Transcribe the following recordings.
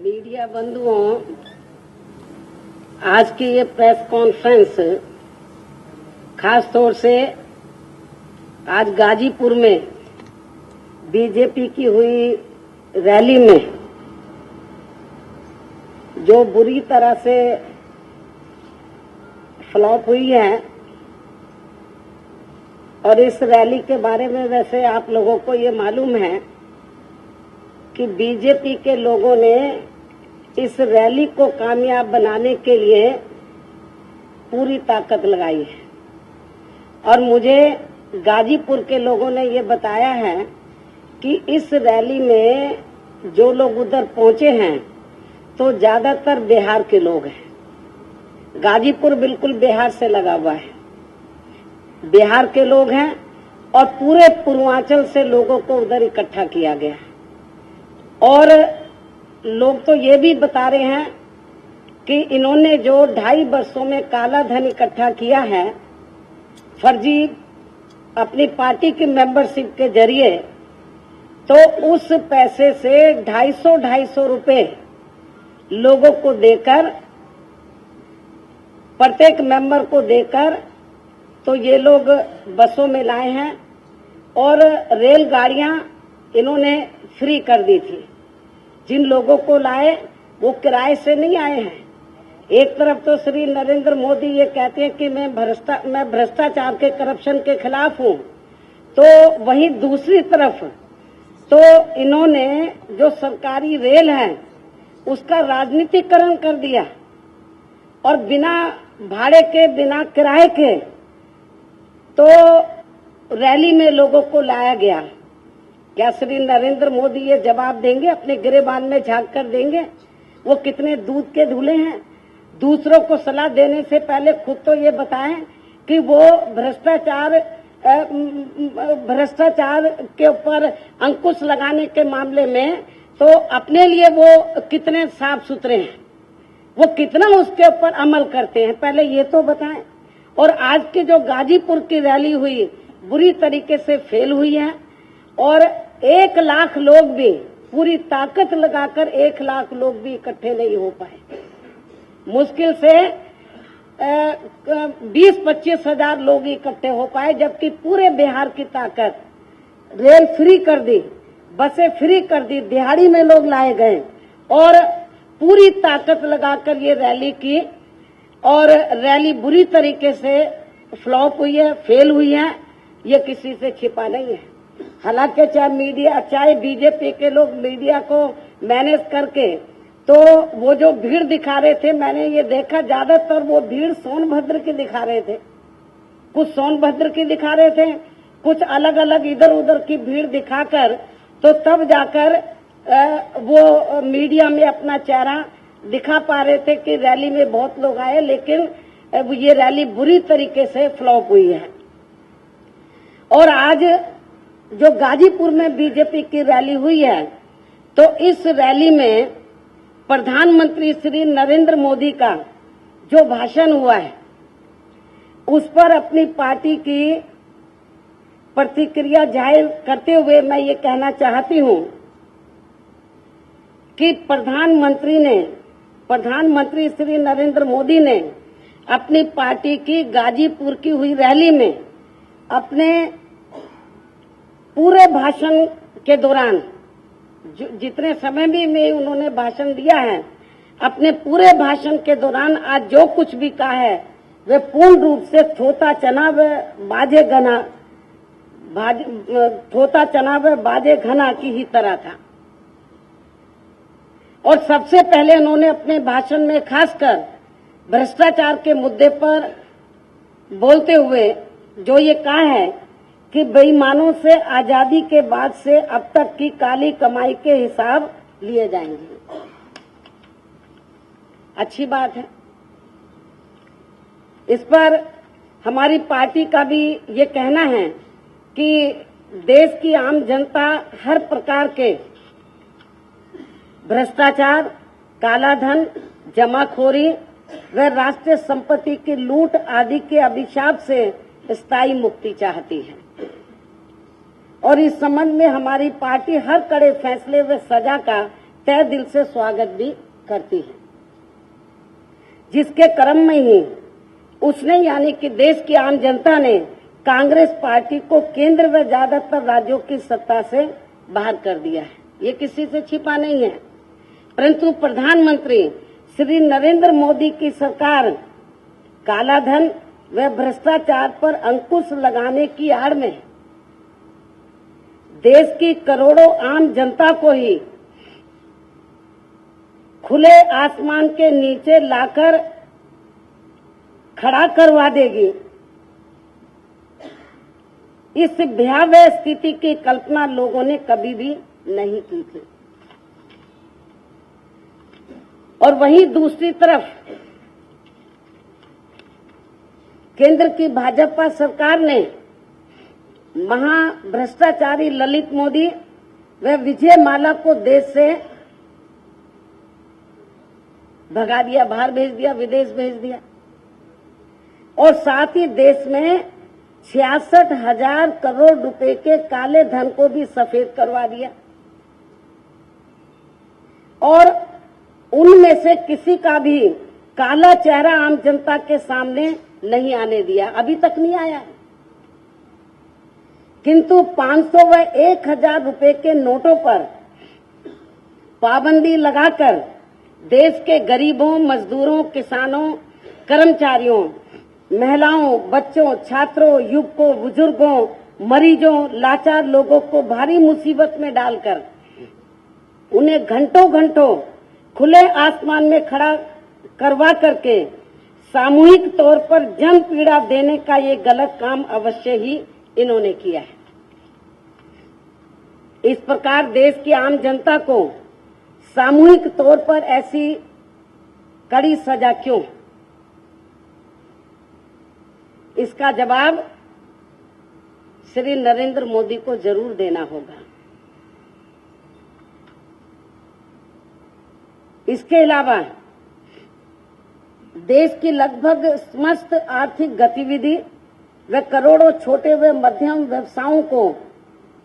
Media बंधुओं, आज की ये प्रेस कॉन्फ्रेंस खास तौर से आज गाजीपुर में बीजेपी की हुई रैली में जो बुरी तरह से फ्लॉप हुई है, और इस रैली के बारे में वैसे आप लोगों को ये मालूम है कि बीजेपी के लोगों ने इस रैली को कामयाब बनाने के लिए पूरी ताकत लगाई है। और मुझे गाजीपुर के लोगों ने ये बताया है कि इस रैली में जो लोग उधर पहुंचे हैं तो ज्यादातर बिहार के लोग हैं। गाजीपुर बिल्कुल बिहार से लगा हुआ है, बिहार के लोग हैं और पूरे पूर्वांचल से लोगों को उधर इकट्ठा किया गया है। और लोग तो ये भी बता रहे हैं कि इन्होंने जो 2.5 वर्षों में काला धन इकट्ठा किया है फर्जी अपनी पार्टी की मेंबरशिप के जरिए, तो उस पैसे से 250 रुपए लोगों को देकर, प्रत्येक मेंबर को देकर, तो ये लोग बसों में लाए हैं और रेलगाड़ियां इन्होंने फ्री कर दी थी। जिन लोगों को लाए वो किराए से नहीं आए हैं। एक तरफ तो श्री नरेंद्र मोदी ये कहते हैं कि मैं भ्रष्टाचार के, करप्शन के खिलाफ हूं, तो वहीं दूसरी तरफ तो इन्होंने जो सरकारी रेल है उसका राजनीतिकरण कर दिया और बिना भाड़े के, बिना किराए के तो रैली में लोगों को लाया गया। क्या श्री नरेंद्र मोदी ये जवाब देंगे, अपने गिरेबान में झांक कर देंगे? वो कितने दूध के धुले हैं। दूसरों को सलाह देने से पहले खुद तो ये बताएं कि वो भ्रष्टाचार के ऊपर अंकुश लगाने के मामले में तो अपने लिए वो कितने साफ सुथरे हैं, वो कितना उसके ऊपर अमल करते हैं, पहले ये तो बताएं। और आज की जो गाजीपुर की रैली हुई बुरी तरीके से फेल हुई है और 1 लाख लोग भी, पूरी ताकत लगाकर 1 लाख लोग भी इकट्ठे नहीं हो पाए। मुश्किल से 20-25 हजार लोग इकट्ठे हो पाए, जबकि पूरे बिहार की ताकत, रेल फ्री कर दी, बसें फ्री कर दी, दिहाड़ी में लोग लाए गए और पूरी ताकत लगाकर ये रैली की। और रैली बुरी तरीके से फ्लॉप हुई है, फेल हुई है, ये किसी से छिपा नहीं है। हालांकि चाहे बीजेपी के लोग मीडिया को मैनेज करके, तो वो जो भीड़ दिखा रहे थे, मैंने ये देखा ज्यादातर वो भीड़ सोनभद्र की दिखा रहे थे, कुछ सोनभद्र की दिखा रहे थे, कुछ अलग अलग इधर उधर की भीड़ दिखाकर तो तब जाकर वो मीडिया में अपना चेहरा दिखा पा रहे थे कि रैली में बहुत लोग आए, लेकिन ये रैली बुरी तरीके से फ्लॉप हुई है। और आज जो गाजीपुर में बीजेपी की रैली हुई है, तो इस रैली में प्रधानमंत्री श्री नरेंद्र मोदी का जो भाषण हुआ है उस पर अपनी पार्टी की प्रतिक्रिया जाहिर करते हुए मैं ये कहना चाहती हूं कि प्रधानमंत्री श्री नरेंद्र मोदी ने अपनी पार्टी की गाजीपुर की हुई रैली में अपने पूरे भाषण के दौरान, जितने समय में उन्होंने भाषण दिया है, अपने पूरे भाषण के दौरान आज जो कुछ भी कहा है वे पूर्ण रूप से थोता चना व बाजे घना की ही तरह था। और सबसे पहले उन्होंने अपने भाषण में खासकर भ्रष्टाचार के मुद्दे पर बोलते हुए जो ये कहा है कि बेईमानों से आजादी के बाद से अब तक की काली कमाई के हिसाब लिए जाएंगे। अच्छी बात है। इस पर हमारी पार्टी का भी ये कहना है कि देश की आम जनता हर प्रकार के भ्रष्टाचार, काला धन, जमाखोरी व राष्ट्रीय संपत्ति की लूट आदि के अभिशाप से स्थायी मुक्ति चाहती है। और इस संबंध में हमारी पार्टी हर कड़े फैसले व सजा का तहे दिल से स्वागत भी करती है, जिसके क्रम में ही उसने यानी कि देश की आम जनता ने कांग्रेस पार्टी को केंद्र व ज्यादातर राज्यों की सत्ता से बाहर कर दिया है। ये किसी से छिपा नहीं है, परंतु प्रधानमंत्री श्री नरेंद्र मोदी की सरकार काला धन व भ्रष्टाचार पर अंकुश लगाने की आड़ में देश की करोड़ों आम जनता को ही खुले आसमान के नीचे लाकर खड़ा करवा देगी। इस भयावह स्थिति की कल्पना लोगों ने कभी भी नहीं की थी। और वहीं दूसरी तरफ केंद्र की भाजपा सरकार ने महाभ्रष्टाचारी ललित मोदी व विजय माल्या को देश से भगा दिया, बाहर भेज दिया, विदेश भेज दिया और साथ ही देश में 66,000 करोड़ रुपए के काले धन को भी सफेद करवा दिया और उनमें से किसी का भी काला चेहरा आम जनता के सामने नहीं आने दिया, अभी तक नहीं आया। किंतु 500 व 1,000 रुपए के नोटों पर पाबंदी लगाकर देश के गरीबों, मजदूरों, किसानों, कर्मचारियों, महिलाओं, बच्चों, छात्रों, युवकों, बुजुर्गों, मरीजों, लाचार लोगों को भारी मुसीबत में डालकर उन्हें घंटों घंटों खुले आसमान में खड़ा करवा करके सामूहिक तौर पर जन पीड़ा देने का ये गलत काम अवश्य ही इन्होंने किया है। इस प्रकार देश की आम जनता को सामूहिक तौर पर ऐसी कड़ी सजा क्यों? इसका जवाब श्री नरेंद्र मोदी को जरूर देना होगा। इसके अलावा देश की लगभग समस्त आर्थिक गतिविधि व करोड़ों छोटे व मध्यम व्यवसायों को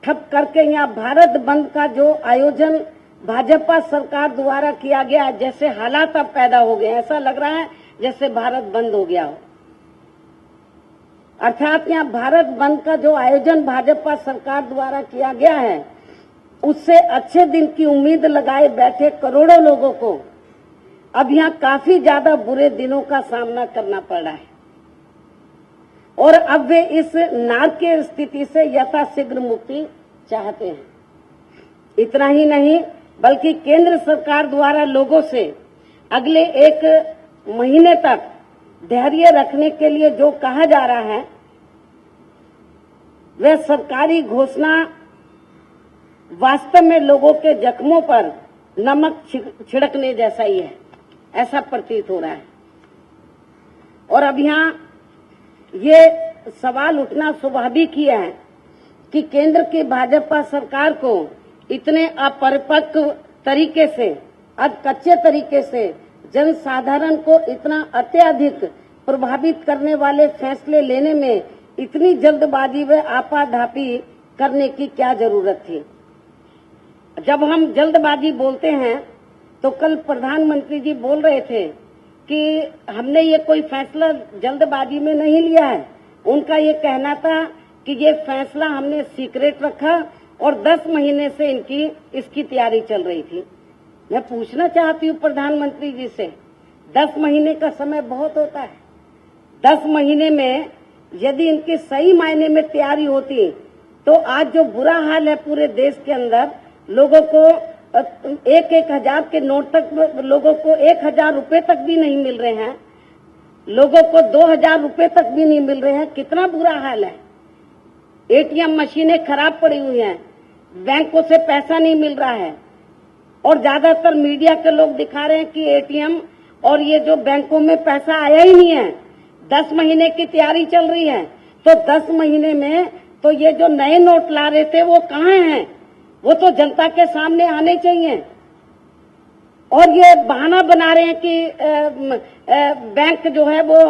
ठप करके यहाँ भारत बंद का जो आयोजन भाजपा सरकार द्वारा किया गया, जैसे हालात अब पैदा हो गए, ऐसा लग रहा है जैसे भारत बंद हो गया हो। अर्थात यहाँ भारत बंद का जो आयोजन भाजपा सरकार द्वारा किया गया है, उससे अच्छे दिन की उम्मीद लगाए बैठे करोड़ों लोगों को अब यहाँ काफी ज्यादा बुरे दिनों का सामना करना पड़ रहा है और अब वे इस नारकीय स्थिति से यथाशीघ्र मुक्ति चाहते हैं। इतना ही नहीं बल्कि केंद्र सरकार द्वारा लोगों से अगले 1 महीने तक धैर्य रखने के लिए जो कहा जा रहा है, वह सरकारी घोषणा वास्तव में लोगों के जख्मों पर नमक छिड़कने जैसा ही है, ऐसा प्रतीत हो रहा है। और अब यहाँ ये सवाल उठना स्वाभाविक ही है कि केंद्र की भाजपा सरकार को इतने अपरिपक्व तरीके से, कच्चे तरीके से जनसाधारण को इतना अत्यधिक प्रभावित करने वाले फैसले लेने में इतनी जल्दबाजी व आपाधापी करने की क्या जरूरत थी। जब हम जल्दबाजी बोलते हैं तो कल प्रधानमंत्री जी बोल रहे थे कि हमने ये कोई फैसला जल्दबाजी में नहीं लिया है। उनका ये कहना था कि ये फैसला हमने सीक्रेट रखा और 10 महीने से इसकी तैयारी चल रही थी। मैं पूछना चाहती हूँ प्रधानमंत्री जी से, 10 महीने का समय बहुत होता है। 10 महीने में यदि इनकी सही मायने में तैयारी होती तो आज जो बुरा हाल है पूरे देश के अंदर, लोगों को 1-1 हजार के नोट तक, लोगों को 1,000 रुपए तक भी नहीं मिल रहे हैं, लोगों को 2,000 रुपए तक भी नहीं मिल रहे हैं। कितना बुरा हाल है। एटीएम मशीनें खराब पड़ी हुई हैं, बैंकों से पैसा नहीं मिल रहा है और ज्यादातर मीडिया के लोग दिखा रहे हैं कि एटीएम और ये जो बैंकों में पैसा आया ही नहीं है। 10 महीने की तैयारी चल रही है तो 10 महीने में तो ये जो नए नोट ला रहे थे वो कहाँ हैं? वो तो जनता के सामने आने चाहिए। और ये बहाना बना रहे हैं कि बैंक जो है वो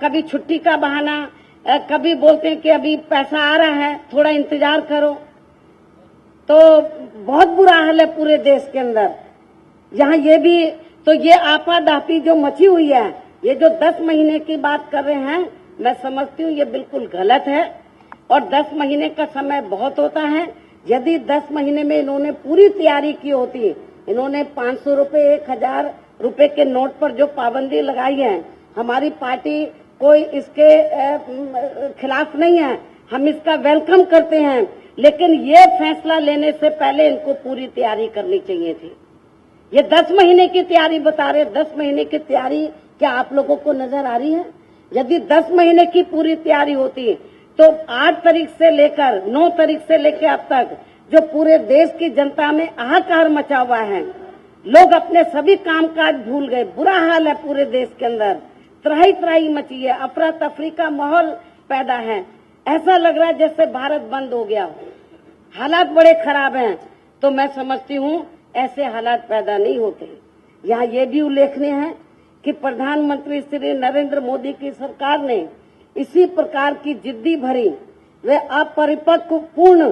कभी छुट्टी का बहाना, कभी बोलते हैं कि अभी पैसा आ रहा है, थोड़ा इंतजार करो। तो बहुत बुरा हाल है पूरे देश के अंदर। यहाँ ये भी तो ये आपाधापी जो मची हुई है, ये जो 10 महीने की बात कर रहे हैं, मैं समझती हूँ ये बिल्कुल गलत है। और 10 महीने का समय बहुत होता है। यदि 10 महीने में इन्होंने पूरी तैयारी की होती, इन्होंने 500 रुपए 1000 रुपए के नोट पर जो पाबंदी लगाई है, हमारी पार्टी कोई इसके खिलाफ नहीं है, हम इसका वेलकम करते हैं। लेकिन ये फैसला लेने से पहले इनको पूरी तैयारी करनी चाहिए थी। ये 10 महीने की तैयारी बता रहे, 10 महीने की तैयारी क्या आप लोगों को नजर आ रही है? यदि 10 महीने की पूरी तैयारी होती तो 8 तारीख से लेकर 9 तारीख से लेकर अब तक जो पूरे देश की जनता में हाहाकार मचा हुआ है, लोग अपने सभी कामकाज भूल गए, बुरा हाल है पूरे देश के अंदर, त्राही त्राही मची है, अफरा तफरी का माहौल पैदा है, ऐसा लग रहा है जैसे भारत बंद हो गया हो, हालात बड़े खराब हैं। तो मैं समझती हूँ ऐसे हालात पैदा नहीं होते। यहाँ ये भी उल्लेखनीय है कि प्रधानमंत्री श्री नरेंद्र मोदी की सरकार ने इसी प्रकार की जिद्दी भरी व अपरिपक्व पूर्ण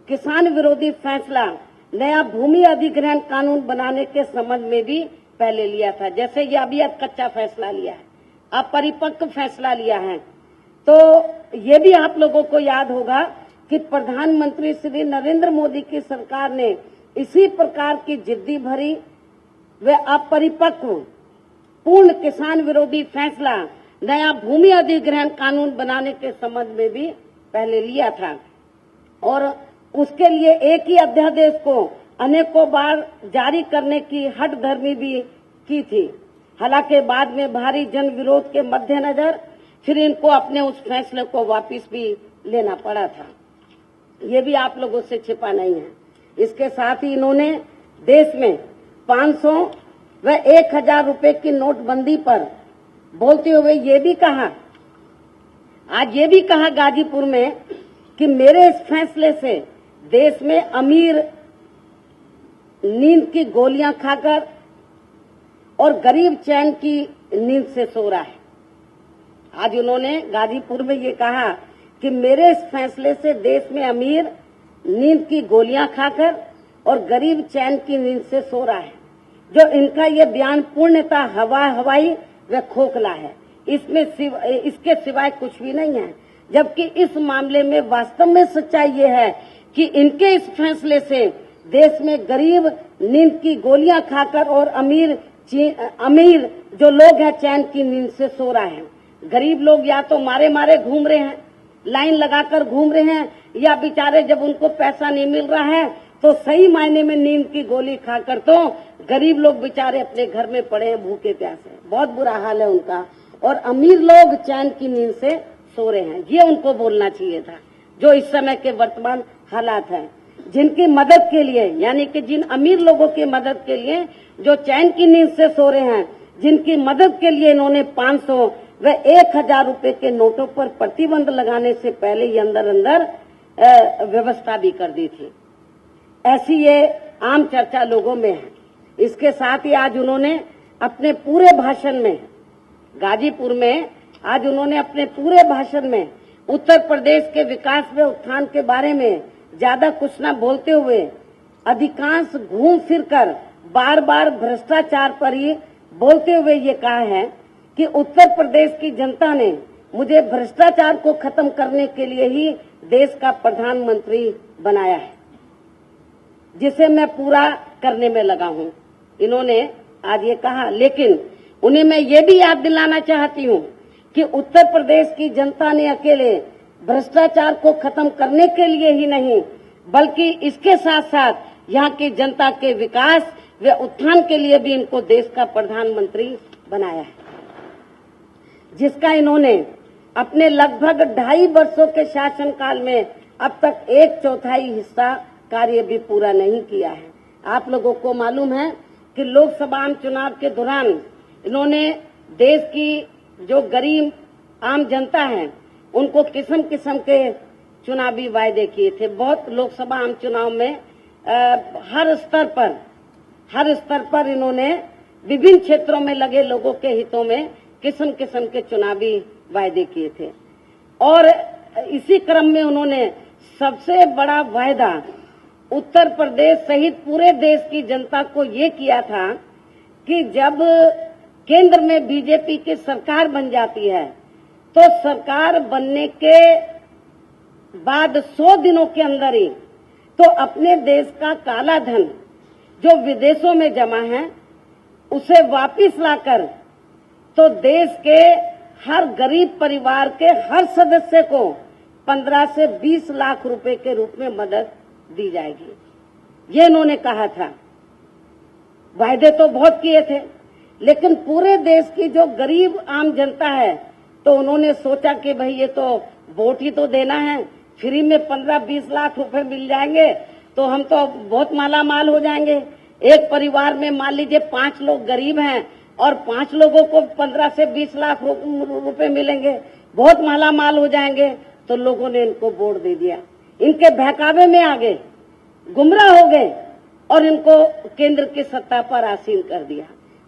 किसान विरोधी फैसला नया भूमि अधिग्रहण कानून बनाने के संबंध में भी पहले लिया था। जैसे ये अभी कच्चा फैसला लिया है, अपरिपक्व फैसला लिया है। तो ये भी आप लोगों को याद होगा कि प्रधानमंत्री श्री नरेंद्र मोदी की सरकार ने इसी प्रकार की जिद्दी भरी व अपरिपक्व पूर्ण किसान विरोधी फैसला नया भूमि अधिग्रहण कानून बनाने के संबंध में भी पहले लिया था और उसके लिए एक ही अध्यादेश को अनेकों बार जारी करने की हठधर्मी भी की थी। हालांकि बाद में भारी जन विरोध के मद्देनजर फिर इनको अपने उस फैसले को वापस भी लेना पड़ा था। ये भी आप लोगों से छिपा नहीं है। इसके साथ ही इन्होंने देश में 500 व 1000 रुपए की नोटबंदी पर बोलते हुए ये भी कहा, आज ये भी कहा गाजीपुर में कि मेरे इस फैसले से देश में अमीर नींद की गोलियां खाकर और गरीब चैन की नींद से सो रहा है। आज उन्होंने गाजीपुर में ये कहा कि मेरे इस फैसले से देश में अमीर नींद की गोलियां खाकर और गरीब चैन की नींद से सो रहा है। जो इनका ये बयान पूर्णतः हवाई व खोखला है, इसके सिवाय कुछ भी नहीं है। जबकि इस मामले में वास्तव में सच्चाई ये है कि इनके इस फैसले से देश में गरीब नींद की गोलियां खाकर और अमीर जो लोग हैं चैन की नींद से सो रहा है। गरीब लोग या तो मारे मारे घूम रहे हैं, लाइन लगाकर घूम रहे हैं, या बेचारे जब उनको पैसा नहीं मिल रहा है तो सही मायने में नींद की गोली खाकर तो गरीब लोग बेचारे अपने घर में पड़े हैं भूखे प्यासे, बहुत बुरा हाल है उनका। और अमीर लोग चैन की नींद से सो रहे हैं, ये उनको बोलना चाहिए था। जो इस समय के वर्तमान हालात हैं, जिनकी मदद के लिए, यानी कि जिन अमीर लोगों की मदद के लिए जो चैन की नींद से सो रहे हैं, जिनकी मदद के लिए इन्होंने 500 व 1000 रुपए के नोटों पर प्रतिबंध लगाने से पहले ही अंदर व्यवस्था भी कर दी थी। ऐसी ये आम चर्चा लोगों में है। इसके साथ ही आज उन्होंने अपने पूरे भाषण में, गाजीपुर में आज उन्होंने अपने पूरे भाषण में उत्तर प्रदेश के विकास व उत्थान के बारे में ज्यादा कुछ न बोलते हुए अधिकांश घूम फिर कर बार बार भ्रष्टाचार पर ही बोलते हुए ये कहा है कि उत्तर प्रदेश की जनता ने मुझे भ्रष्टाचार को खत्म करने के लिए ही देश का प्रधानमंत्री बनाया है, जिसे मैं पूरा करने में लगा हूं। इन्होंने आज ये कहा। लेकिन उन्हें मैं ये भी याद दिलाना चाहती हूं कि उत्तर प्रदेश की जनता ने अकेले भ्रष्टाचार को खत्म करने के लिए ही नहीं, बल्कि इसके साथ साथ यहाँ की जनता के विकास व उत्थान के लिए भी इनको देश का प्रधानमंत्री बनाया है, जिसका इन्होंने अपने लगभग 2.5 वर्षों के शासनकाल में अब तक 1/4 हिस्सा कार्य भी पूरा नहीं किया है। आप लोगों को मालूम है कि लोकसभा चुनाव के दौरान इन्होंने देश की जो गरीब आम जनता है उनको किस्म किस्म के चुनावी वायदे किए थे। बहुत लोकसभा आम चुनाव में हर स्तर पर इन्होंने विभिन्न क्षेत्रों में लगे लोगों के हितों में किस्म किस्म के चुनावी वायदे किए थे। और इसी क्रम में उन्होंने सबसे बड़ा वायदा उत्तर प्रदेश सहित पूरे देश की जनता को ये किया था कि जब केंद्र में बीजेपी की सरकार बन जाती है तो सरकार बनने के बाद 100 दिनों के अंदर ही तो अपने देश का काला धन जो विदेशों में जमा है उसे वापस लाकर तो देश के हर गरीब परिवार के हर सदस्य को 15 से 20 लाख रुपए के रूप में मदद दी जाएगी, ये इन्होंने कहा था। वायदे तो बहुत किए थे, लेकिन पूरे देश की जो गरीब आम जनता है तो उन्होंने सोचा कि भाई ये तो वोट ही तो देना है, फ्री में 15-20 लाख रुपए मिल जाएंगे तो हम तो बहुत माला माल हो जाएंगे। एक परिवार में मान लीजिए 5 लोग गरीब हैं और 5 लोगों को 15 से 20 लाख रुपए मिलेंगे, बहुत माला माल हो जाएंगे। तो लोगों ने इनको वोट दे दिया, इनके बहकावे में आ गए, गुमराह हो गए और इनको केंद्र की सत्ता पर आसीन कर दिया।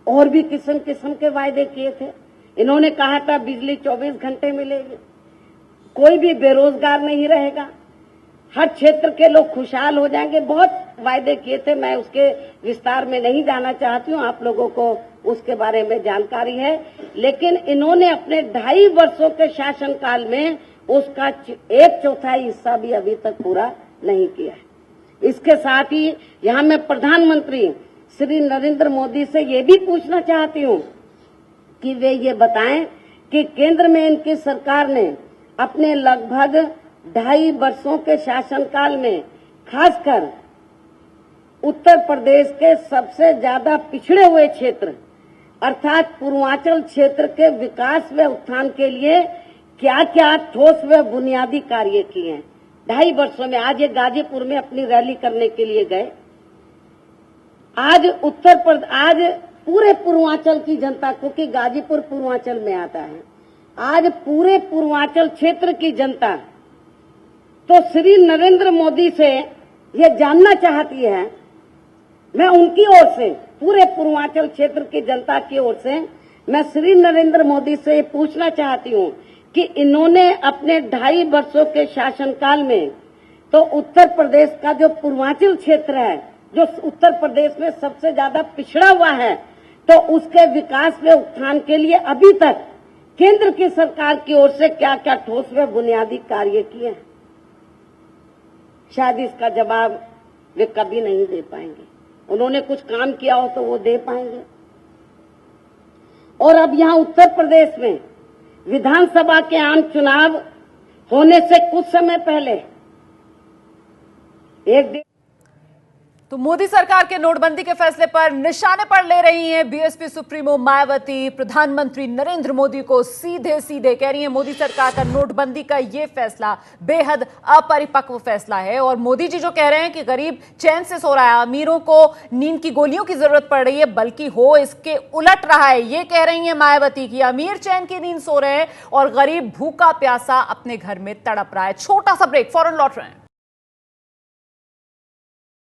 और भी किस्म किस्म के वायदे किए थे। इन्होंने कहा था बिजली 24 घंटे मिलेगी, कोई भी बेरोजगार नहीं रहेगा, हर क्षेत्र के लोग खुशहाल हो जाएंगे। बहुत वायदे किए थे, मैं उसके विस्तार में नहीं जाना चाहती हूँ, आप लोगों को उसके बारे में जानकारी है। लेकिन इन्होंने अपने 2.5 वर्षों के शासनकाल में उसका 1/4 हिस्सा भी अभी तक पूरा नहीं किया है। इसके साथ ही यहाँ मैं प्रधानमंत्री श्री नरेंद्र मोदी से ये भी पूछना चाहती हूँ कि वे ये बताएं कि केंद्र में इनकी सरकार ने अपने लगभग 2.5 वर्षों के शासनकाल में खासकर उत्तर प्रदेश के सबसे ज्यादा पिछड़े हुए क्षेत्र अर्थात पूर्वांचल क्षेत्र के विकास व उत्थान के लिए क्या क्या ठोस व बुनियादी कार्य किए हैं 2.5 वर्षों में। आज ये गाजीपुर में अपनी रैली करने के लिए गए। आज आज पूरे पूर्वांचल की जनता, क्योंकि गाजीपुर पूर्वांचल में आता है, आज पूरे पूर्वांचल क्षेत्र की जनता तो श्री नरेंद्र मोदी से ये जानना चाहती है, मैं उनकी ओर से, पूरे पूर्वांचल क्षेत्र की जनता की ओर से मैं श्री नरेंद्र मोदी से पूछना चाहती हूँ कि इन्होंने अपने 2.5 वर्षों के शासनकाल में तो उत्तर प्रदेश का जो पूर्वांचल क्षेत्र है, जो उत्तर प्रदेश में सबसे ज्यादा पिछड़ा हुआ है, तो उसके विकास में उत्थान के लिए अभी तक केंद्र की सरकार की ओर से क्या क्या ठोस व बुनियादी कार्य किए हैं। शायद इसका जवाब वे कभी नहीं दे पाएंगे। उन्होंने कुछ काम किया हो तो वो दे पाएंगे। और अब यहाँ उत्तर प्रदेश में विधानसभा के आम चुनाव होने से कुछ समय पहले तो मोदी सरकार के नोटबंदी के फैसले पर निशाने पर ले रही हैं बीएसपी सुप्रीमो मायावती। प्रधानमंत्री नरेंद्र मोदी को सीधे सीधे कह रही हैं मोदी सरकार का नोटबंदी का ये फैसला बेहद अपरिपक्व फैसला है। और मोदी जी जो कह रहे हैं कि गरीब चैन से सो रहा है, अमीरों को नींद की गोलियों की जरूरत पड़ रही है, बल्कि हो इसके उलट रहा है। ये कह रही हैं मायावती की अमीर चैन की नींद सो रहे हैं और गरीब भूखा प्यासा अपने घर में तड़प रहा है। छोटा सा ब्रेक, फौरन लौट रहे हैं।